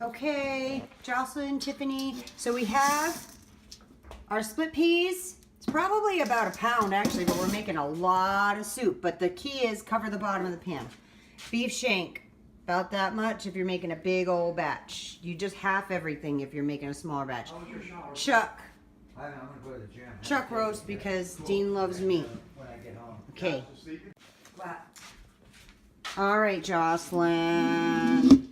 Okay, Jocelyn, Tiffany. So we have our split peas. It's probably about a pound actually, but we're making a lot of soup. But the key is cover the bottom of the pan. Beef shank, about that much if you're making a big old batch. You just half everything if you're making a smaller batch. Chuck. I'm gonna go to the gym. Chuck roast because Dean loves meat. When I get home. Okay. All right, Jocelyn.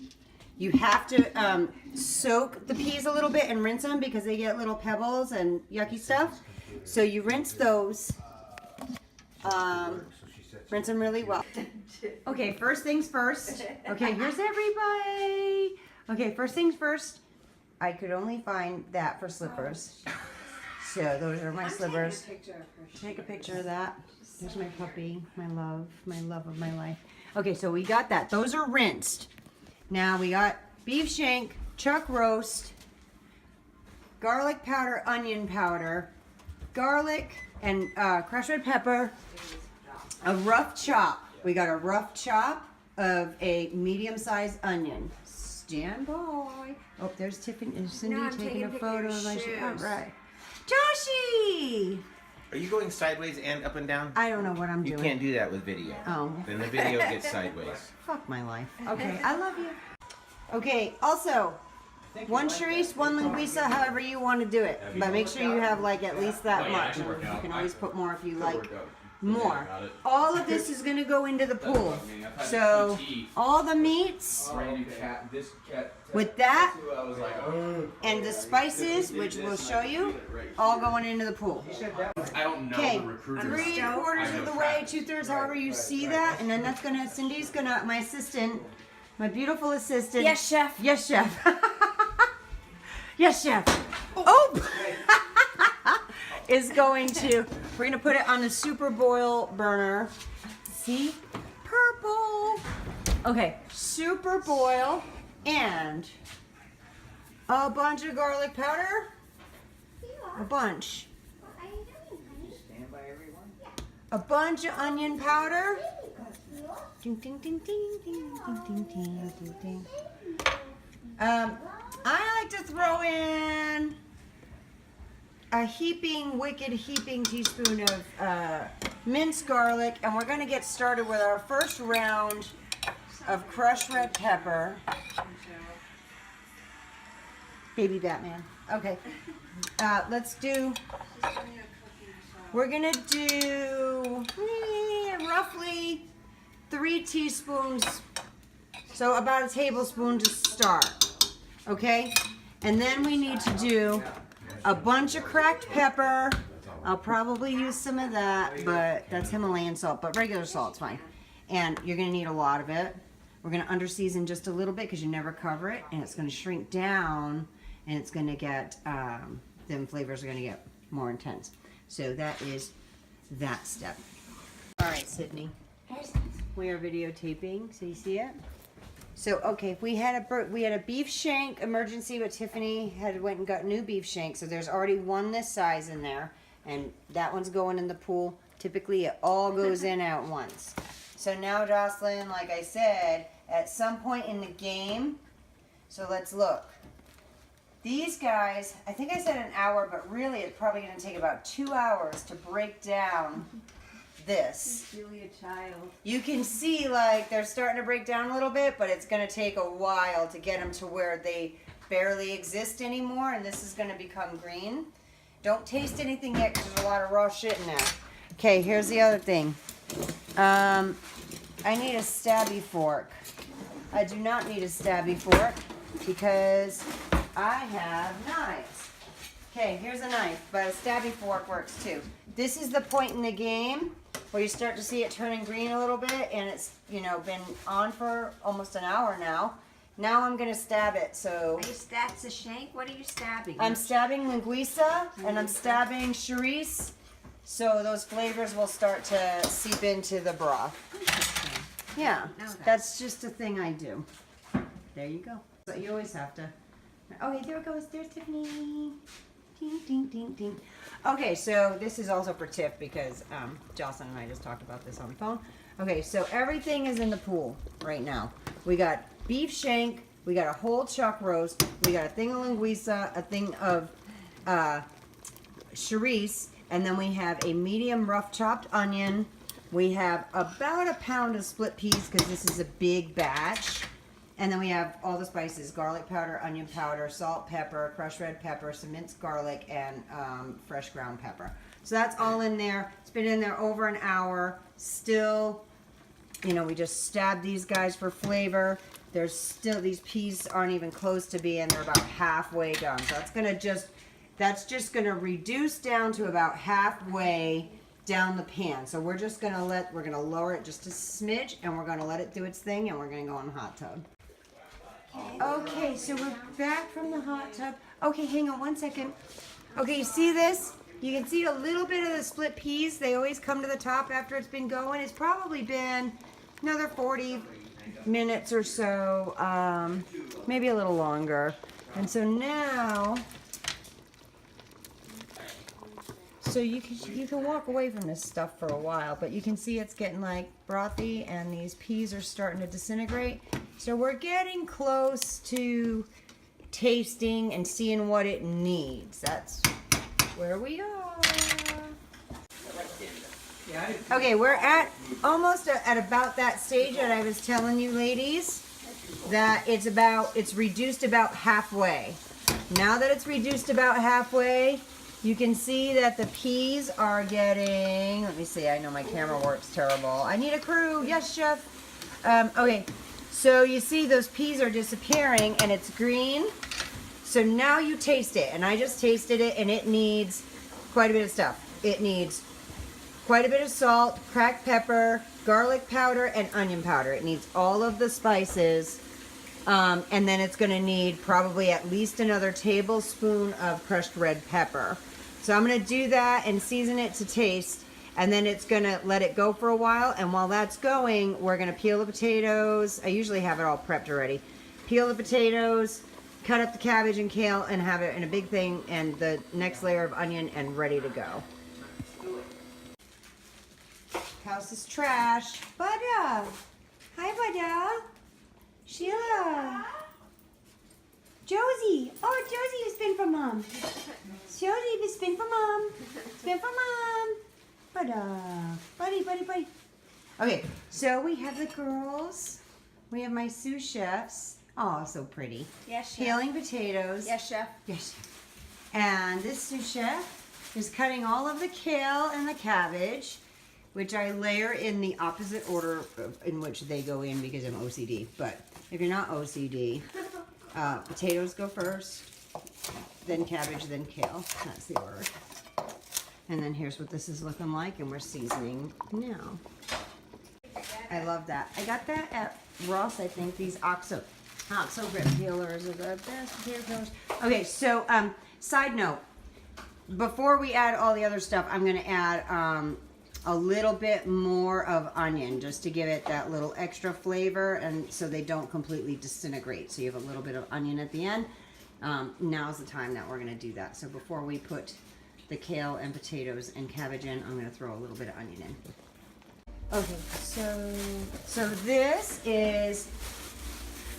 You have to soak the peas a little bit and rinse them because they get little pebbles and yucky stuff. So you rinse those. Rinse them really well. Okay, first things first. Okay, here's everybody. Okay, first things first. I could only find that for slippers. So those are my slippers. Take a picture of that. There's my puppy, my love of my life. Okay, so we got that. Those are rinsed. Now we got beef shank, chuck roast, garlic powder, onion powder, garlic and crushed red pepper, a rough chop. We got a rough chop of a medium-sized onion. Stand by. Oh, there's Tiffany and Cindy taking a photo of my shoes. All right. Joshie! Are you going sideways and up and down? I don't know what I'm doing. You can't do that with video. Oh. Then the video gets sideways. Fuck my life. Okay, I love you. Okay, also, one Charisse, one linguiça, however you want to do it. But make sure you have like at least that much. You can always put more if you like more. All of this is going to go into the pool. So, all the meats with that and the spices, which we'll show you, all going into the pool. Okay, 3/4 of the way, 2/3, however you see that. And then that's going to, Cindy's going to, my assistant, my beautiful assistant. Yes, chef. Yes, chef. Yes, chef. Oh! Is going to, we're going to put it on the super boil burner. See? Purple. Okay, super boil and a bunch of garlic powder. A bunch. Stand by everyone. A bunch of onion powder. Ding, ding, ding, ding, ding, ding, ding, ding, ding, ding. I like to throw in a wicked heaping teaspoon of minced garlic, and we're going to get started with our first round of crushed red pepper. Baby Batman. Okay. Let's do, we're going to do roughly 3 teaspoons, so about a tablespoon to start. Okay? And then we need to do a bunch of cracked pepper. I'll probably use some of that, but that's Himalayan salt, but regular salt's fine. And you're gonna need a lot of it. We're gonna under-season just a little bit because you never cover it, and it's gonna shrink down, and it's gonna get, them flavors are gonna get more intense. So that is that step. All right, Sydney. We are videotaping, so you see it? So, okay, if we had a beef shank emergency, but Tiffany had went and got new beef shank, so there's already one this size in there, and that one's going in the pool. Typically, it all goes in at once. So now, Jocelyn, like I said, at some point in the game, so let's look. These guys, I think I said an hour, but really it's probably going to take about 2 hours to break down this. Julia Child. You can see like they're starting to break down a little bit, but it's going to take a while to get them to where they barely exist anymore, and this is going to become green. Don't taste anything yet because there's a lot of raw shit in there. Okay, here's the other thing. I need a stabby fork. I do not need a stabby fork because I have knives. Okay, here's a knife, but a stabby fork works too. This is the point in the game where you start to see it turning green a little bit, and it's, you know, been on for almost an hour now. Now I'm gonna stab it, so. That's a shank? What are you stabbing? I'm stabbing linguiça, and I'm stabbing Charisse, so those flavors will start to seep into the broth. Yeah, that's just a thing I do. There you go. But you always have to. Okay, there it goes. There's Tiffany. Ding, ding, ding, ding. Okay, so this is also for Tiff because Jocelyn and I just talked about this on the phone. Okay, so everything is in the pool right now. We got beef shank, We got a whole chuck roast. We got a thing of linguiça, a thing of chorizo, and then we have a medium rough chopped onion. We have about a pound of split peas because this is a big batch. And then we have all the spices: garlic powder, onion powder, salt, pepper, crushed red pepper, some minced garlic, and fresh ground pepper. So that's all in there. It's been in there over an hour. Still, you know, we just stabbed these guys for flavor. There's still, these peas aren't even close to being, they're about halfway done. So that's just gonna reduce down to about halfway down the pan. So we're just gonna we're gonna lower it just a smidge, and we're gonna let it do its thing, and we're gonna go in the hot tub. Okay, so we're back from the hot tub. Okay, hang on one second. Okay, you see this? You can see a little bit of the split peas. They always come to the top after it's been going. It's probably been another 40 minutes or so, maybe a little longer. And so now, so you can walk away from this stuff for a while, but you can see it's getting like brothy, and these peas are starting to disintegrate. So we're getting close to tasting and seeing what it needs. That's where we are. Okay, we're almost at about that stage that I was telling you ladies, that it's reduced about halfway. Now that it's reduced about halfway, you can see that the peas are getting, let me see, I know my camera works terrible. I need a crew, yes chef. Okay, so you see those peas are disappearing and it's green. So now you taste it, and I just tasted it, and it needs quite a bit of stuff. It needs quite a bit of salt, cracked pepper, garlic powder, and onion powder. It needs all of the spices, and then it's going to need probably at least another tablespoon of crushed red pepper. So I'm going to do that and season it to taste, and then it's going to let it go for a while, and while that's going, we're going to peel the potatoes. I usually have it all prepped already. Peel the potatoes, cut up the cabbage and kale, and have it in a big thing, and the next layer of onion, and ready to go. House is trash. Bada. Hi, Bada. Sheila. Josie. Oh, Josie, it's been for Mom. Josie, it's been for Mom. It's been for Mom. Bada. Buddy. Okay, so we have the girls. We have my sous chefs. Oh, so pretty. Yes, chef. Peeling potatoes. Yes, chef. Yes, chef. And this sous chef is cutting all of the kale and the cabbage, which I layer in the opposite order in which they go in because I'm OCD. But if you're not OCD, potatoes go first, then cabbage, then kale. That's the order. And then here's what this is looking like, and we're seasoning now. I love that. I got that at Ross, I think. These OXO grip peelers are the best potato peelers. Okay, so side note, before we add all the other stuff, I'm going to add a little bit more of onion just to give it that little extra flavor, and so they don't completely disintegrate. So you have a little bit of onion at the end. Now's the time that we're going to do that. So before we put the kale and potatoes and cabbage in, I'm going to throw a little bit of onion in. Okay, so this is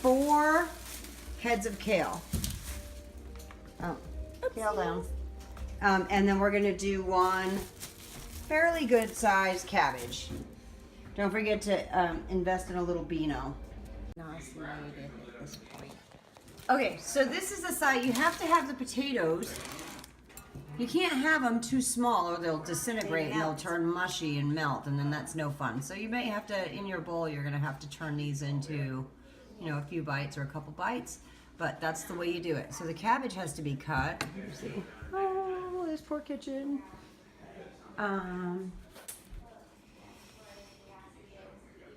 4 heads of kale. Oh, kale down. And then we're going to do 1 fairly good sized cabbage. Don't forget to invest in a little Beano. Okay, so this is the side. You have to have the potatoes. You can't have them too small or they'll disintegrate and they'll turn mushy and melt, and then that's no fun. So you may have to, in your bowl, you're going to have to turn these into, you know, a few bites or a couple bites, but that's the way you do it. So the cabbage has to be cut. Let's see. Oh, this poor kitchen. The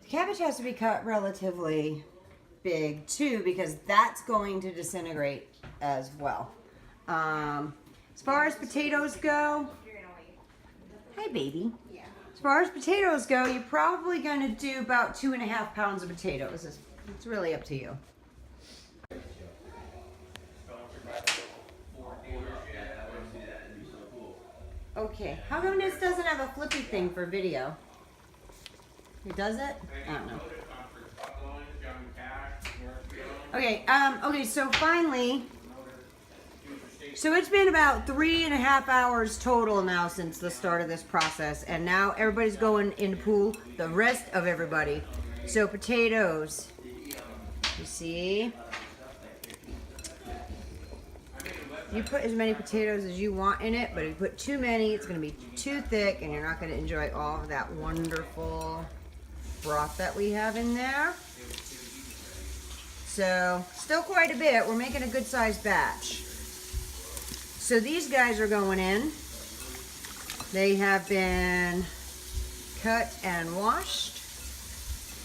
cabbage has to be cut relatively big too, because that's going to disintegrate as well. As far as potatoes go, hi baby. As far as potatoes go, you're probably going to do about 2.5 pounds of potatoes. It's really up to you. Okay, how come this doesn't have a flippy thing for video? It does it? I don't know. Okay, okay, so finally, so it's been about 3.5 hours total now since the start of this process, and now everybody's going in the pool, the rest of everybody. So potatoes, you see, you put as many potatoes as you want in it, but if you put too many, it's going to be too thick, and you're not going to enjoy all of that wonderful broth that we have in there. So, still quite a bit. We're making a good sized batch. So these guys are going in. They have been cut and washed.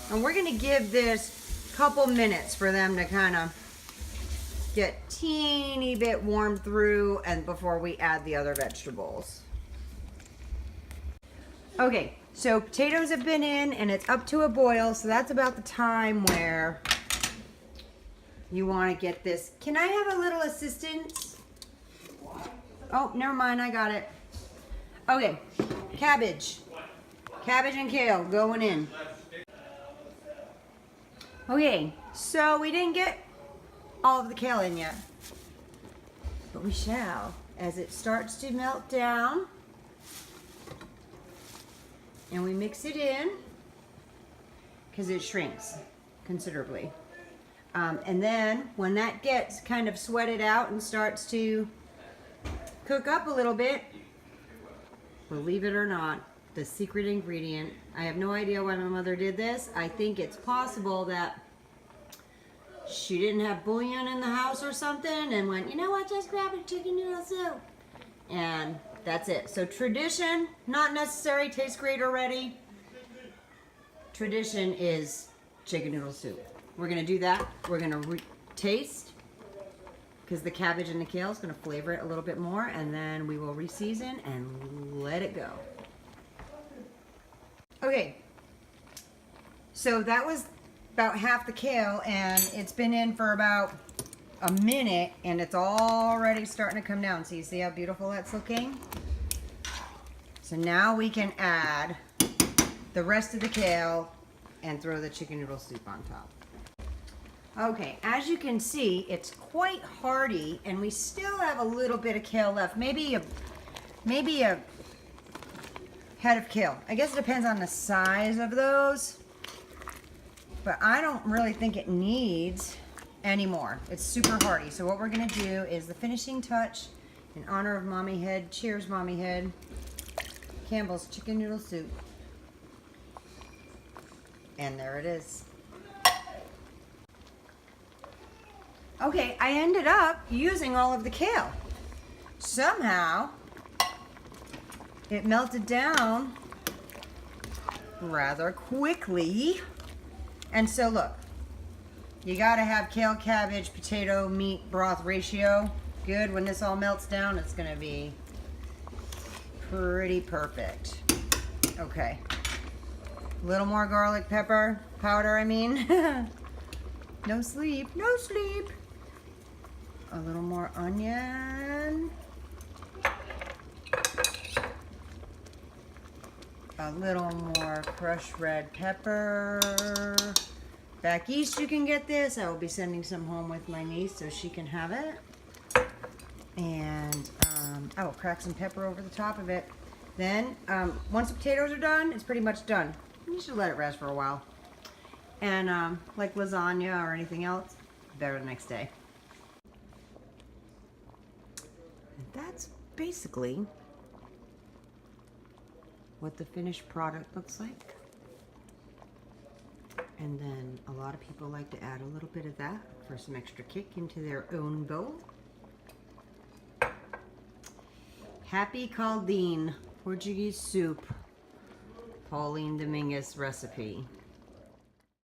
And we're going to give this a couple minutes for them to kind of get teeny bit warm through and before we add the other vegetables. Okay, so potatoes have been in and it's up to a boil, so that's about the time where you want to get this. Can I have a little assistance? Oh, never mind, I got it. Okay, cabbage. Cabbage and kale going in. Okay, so we didn't get all of the kale in yet, but we shall as it starts to melt down. And we mix it in because it shrinks considerably. And then when that gets kind of sweated out and starts to cook up a little bit, believe it or not, the secret ingredient, I have no idea why my mother did this. I think it's possible that she didn't have bouillon in the house or something and went, you know what, just grab a chicken noodle soup. And that's it. So tradition, not necessary, tastes great already. Tradition is chicken noodle soup. We're going to do that. We're going to taste because the cabbage and the kale is going to flavor it a little bit more, and then we will re-season and let it go. Okay, so that was about half the kale, and it's been in for about a minute, and it's already starting to come down. So you see how beautiful that's looking? So now we can add the rest of the kale and throw the chicken noodle soup on top. Okay, as you can see, it's quite hearty, and we still have a little bit of kale left. Maybe a head of kale. I guess it depends on the size of those, but I don't really think it needs any more. It's super hearty. So what we're gonna do is the finishing touch in honor of Mommy Head. Cheers, Mommy Head. Campbell's chicken noodle soup. And there it is. Okay, I ended up using all of the kale. Somehow, it melted down rather quickly. And so look, you gotta have kale, cabbage, potato, meat, broth ratio. Good, when this all melts down, it's gonna be pretty perfect. Okay, a little more garlic pepper powder, I mean. No sleep, no sleep. A little more onion. A little more crushed red pepper. Back east you can get this. I will be sending some home with my niece so she can have it. And I will crack some pepper over the top of it. Then, once the potatoes are done, it's pretty much done. You should let it rest for a while. And like lasagna or anything else, better the next day. And that's basically what the finished product looks like. And then a lot of people like to add a little bit of that for some extra kick into their own bowl. Happy Caldene Portuguese soup, Pauline Domingues recipe.